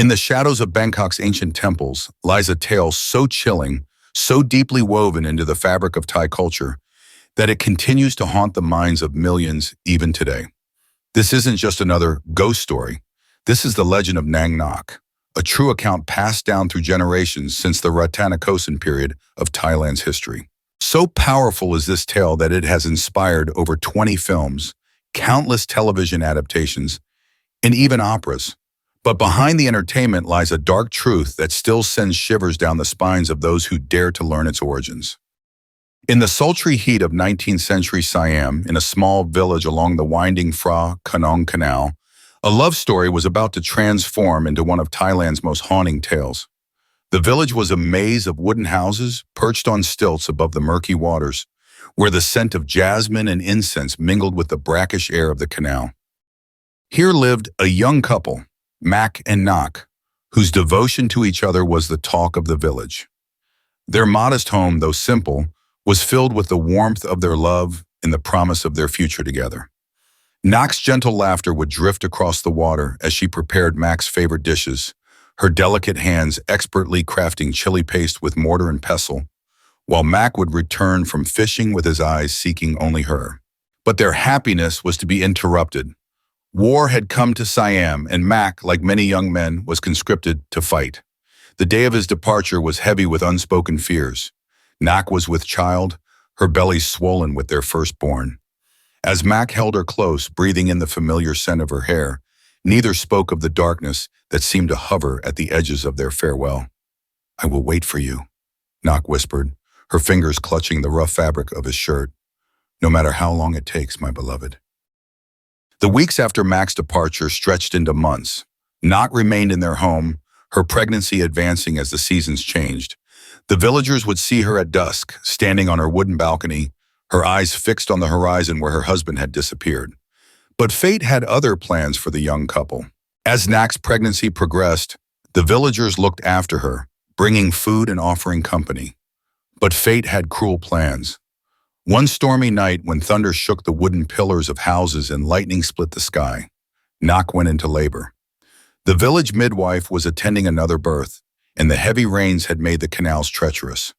In the shadows of Bangkok's ancient temples lies a tale so chilling, so deeply woven into the fabric of Thai culture, that it continues to haunt the minds of millions even today. This isn't just another ghost story. This is the legend of Nang Nok, a true account passed down through generations since the Rattanakosin period of Thailand's history. So powerful is this tale that it has inspired over 20 films, countless television adaptations, and even operas. But behind the entertainment lies a dark truth that still sends shivers down the spines of those who dare to learn its origins. In the sultry heat of 19th century Siam, in a small village along the winding Phra Kanong Canal, a love story was about to transform into one of Thailand's most haunting tales. The village was a maze of wooden houses perched on stilts above the murky waters, where the scent of jasmine and incense mingled with the brackish air of the canal. Here lived a young couple, Mak and Nok, whose devotion to each other was the talk of the village. Their modest home, though simple, was filled with the warmth of their love and the promise of their future together. Nok's gentle laughter would drift across the water as she prepared Mak's favorite dishes, her delicate hands expertly crafting chili paste with mortar and pestle, while Mak would return from fishing with his eyes seeking only her. But their happiness was to be interrupted. War had come to Siam, and Mak, like many young men, was conscripted to fight. The day of his departure was heavy with unspoken fears. Nok was with child, her belly swollen with their firstborn. As Mak held her close, breathing in the familiar scent of her hair, neither spoke of the darkness that seemed to hover at the edges of their farewell. "I will wait for you," Nok whispered, her fingers clutching the rough fabric of his shirt. "No matter how long it takes, my beloved." The weeks after Mak's departure stretched into months. Nok remained in their home, her pregnancy advancing as the seasons changed. The villagers would see her at dusk, standing on her wooden balcony, her eyes fixed on the horizon where her husband had disappeared. But fate had other plans for the young couple. As Nak's pregnancy progressed, the villagers looked after her, bringing food and offering company. But fate had cruel plans. One stormy night, when thunder shook the wooden pillars of houses and lightning split the sky, Nok went into labor. The village midwife was attending another birth, and the heavy rains had made the canals treacherous.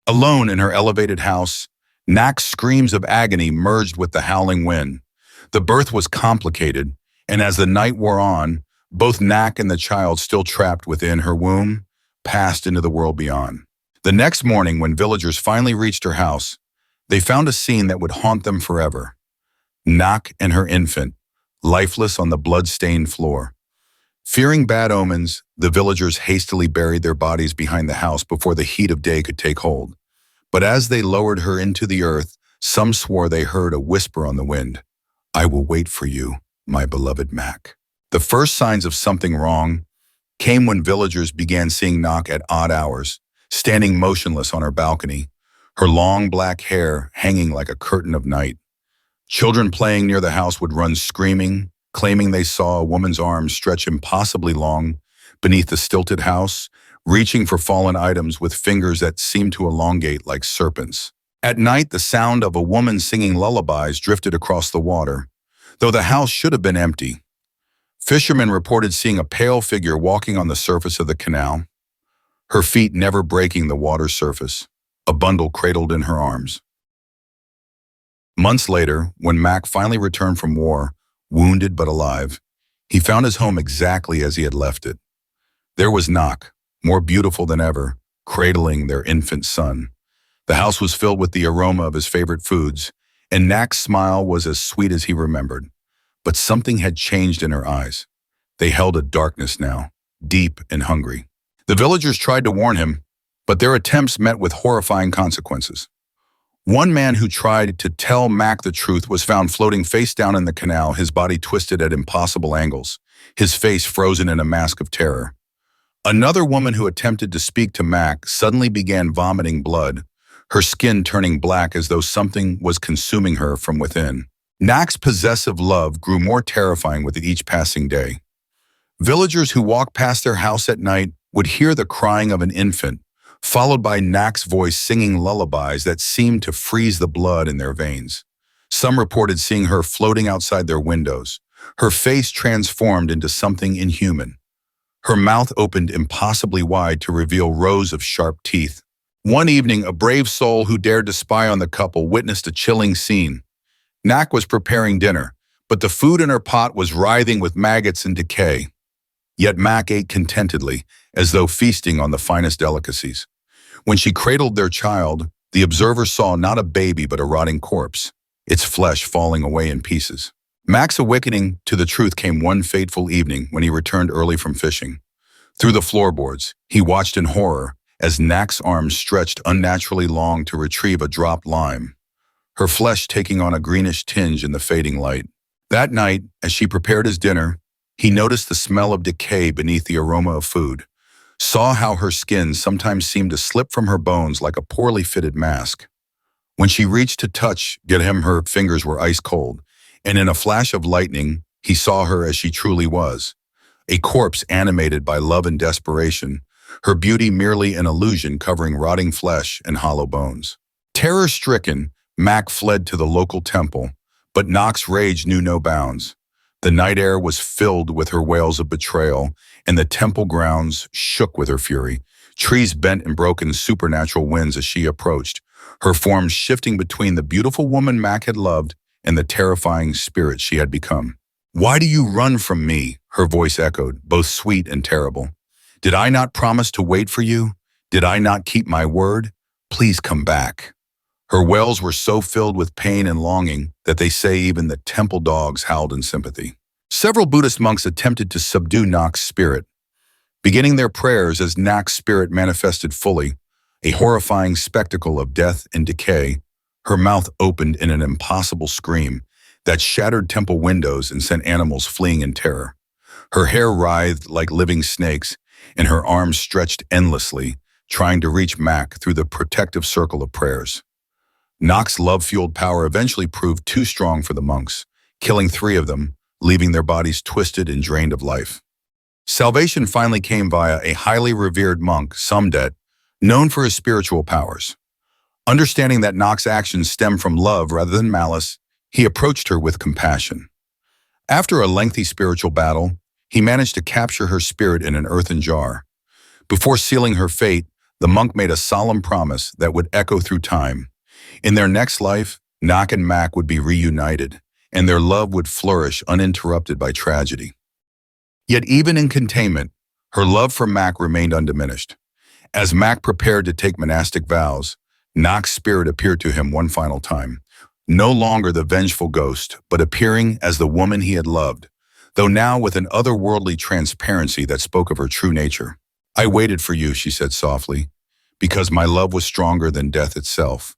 Alone in her elevated house, Nak's screams of agony merged with the howling wind. The birth was complicated, and as the night wore on, both Nak and the child still trapped within her womb passed into the world beyond. The next morning, when villagers finally reached her house, they found a scene that would haunt them forever. Nok and her infant, lifeless on the blood-stained floor. Fearing bad omens, the villagers hastily buried their bodies behind the house before the heat of day could take hold. But as they lowered her into the earth, some swore they heard a whisper on the wind. "I will wait for you, my beloved Mak." The first signs of something wrong came when villagers began seeing Nok at odd hours, standing motionless on her balcony, her long black hair hanging like a curtain of night. Children playing near the house would run screaming, claiming they saw a woman's arms stretch impossibly long beneath the stilted house, reaching for fallen items with fingers that seemed to elongate like serpents. At night, the sound of a woman singing lullabies drifted across the water, though the house should have been empty. Fishermen reported seeing a pale figure walking on the surface of the canal, her feet never breaking the water's surface, a bundle cradled in her arms. Months later, when Mak finally returned from war, wounded but alive, he found his home exactly as he had left it. There was Nok, more beautiful than ever, cradling their infant son. The house was filled with the aroma of his favorite foods, and Nak's smile was as sweet as he remembered. But something had changed in her eyes. They held a darkness now, deep and hungry. The villagers tried to warn him, but their attempts met with horrifying consequences. One man who tried to tell Mak the truth was found floating face down in the canal, his body twisted at impossible angles, his face frozen in a mask of terror. Another woman who attempted to speak to Mak suddenly began vomiting blood, her skin turning black as though something was consuming her from within. Nak's possessive love grew more terrifying with each passing day. Villagers who walked past their house at night would hear the crying of an infant, followed by Nak's voice singing lullabies that seemed to freeze the blood in their veins. Some reported seeing her floating outside their windows, her face transformed into something inhuman. Her mouth opened impossibly wide to reveal rows of sharp teeth. One evening, a brave soul who dared to spy on the couple witnessed a chilling scene. Nak was preparing dinner, but the food in her pot was writhing with maggots and decay. Yet Mac ate contentedly, as though feasting on the finest delicacies. When she cradled their child, the observer saw not a baby but a rotting corpse, its flesh falling away in pieces. Mac's awakening to the truth came one fateful evening when he returned early from fishing. Through the floorboards, he watched in horror as Nak's arms stretched unnaturally long to retrieve a dropped lime, her flesh taking on a greenish tinge in the fading light. That night, as she prepared his dinner, he noticed the smell of decay beneath the aroma of food, saw how her skin sometimes seemed to slip from her bones like a poorly fitted mask. When she reached to touch, get him, her fingers were ice cold, and in a flash of lightning, he saw her as she truly was, a corpse animated by love and desperation, her beauty merely an illusion covering rotting flesh and hollow bones. Terror-stricken, Mac fled to the local temple, but Nak's rage knew no bounds. The night air was filled with her wails of betrayal, and the temple grounds shook with her fury. Trees bent and broke in supernatural winds as she approached, her form shifting between the beautiful woman Mac had loved and the terrifying spirit she had become. "Why do you run from me?" her voice echoed, both sweet and terrible. "Did I not promise to wait for you? Did I not keep my word? Please come back." Her wails were so filled with pain and longing that they say even the temple dogs howled in sympathy. Several Buddhist monks attempted to subdue Nak's spirit, beginning their prayers as Nak's spirit manifested fully, a horrifying spectacle of death and decay. Her mouth opened in an impossible scream that shattered temple windows and sent animals fleeing in terror. Her hair writhed like living snakes, and her arms stretched endlessly, trying to reach Mac through the protective circle of prayers. Nak's love-fueled power eventually proved too strong for the monks, killing 3 of them, leaving their bodies twisted and drained of life. Salvation finally came via a highly revered monk, Sumdet, known for his spiritual powers. Understanding that Nak's actions stemmed from love rather than malice, he approached her with compassion. After a lengthy spiritual battle, he managed to capture her spirit in an earthen jar. Before sealing her fate, the monk made a solemn promise that would echo through time. In their next life, Nak and Mac would be reunited, and their love would flourish uninterrupted by tragedy. Yet even in containment, her love for Mac remained undiminished. As Mac prepared to take monastic vows, Nak's spirit appeared to him one final time, no longer the vengeful ghost, but appearing as the woman he had loved, though now with an otherworldly transparency that spoke of her true nature. "I waited for you," she said softly, "because my love was stronger than death itself.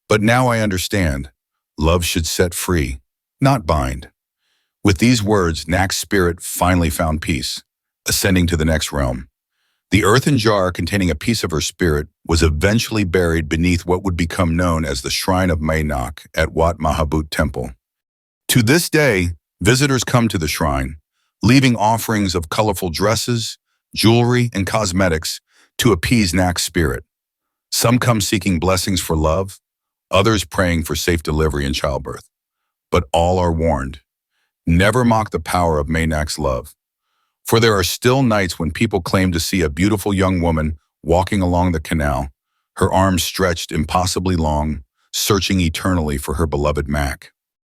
But now I understand. Love should set free, not bind." With these words, Nak's spirit finally found peace, ascending to the next realm. The earthen jar containing a piece of her spirit was eventually buried beneath what would become known as the Shrine of Mae Nak at Wat Mahabut Temple. To this day, visitors come to the shrine, leaving offerings of colorful dresses, jewelry, and cosmetics to appease Nak's spirit. Some come seeking blessings for love, others praying for safe delivery and childbirth. But all are warned, never mock the power of Mae Nak's love. For there are still nights when people claim to see a beautiful young woman walking along the canal, her arms stretched impossibly long, searching eternally for her beloved Mac.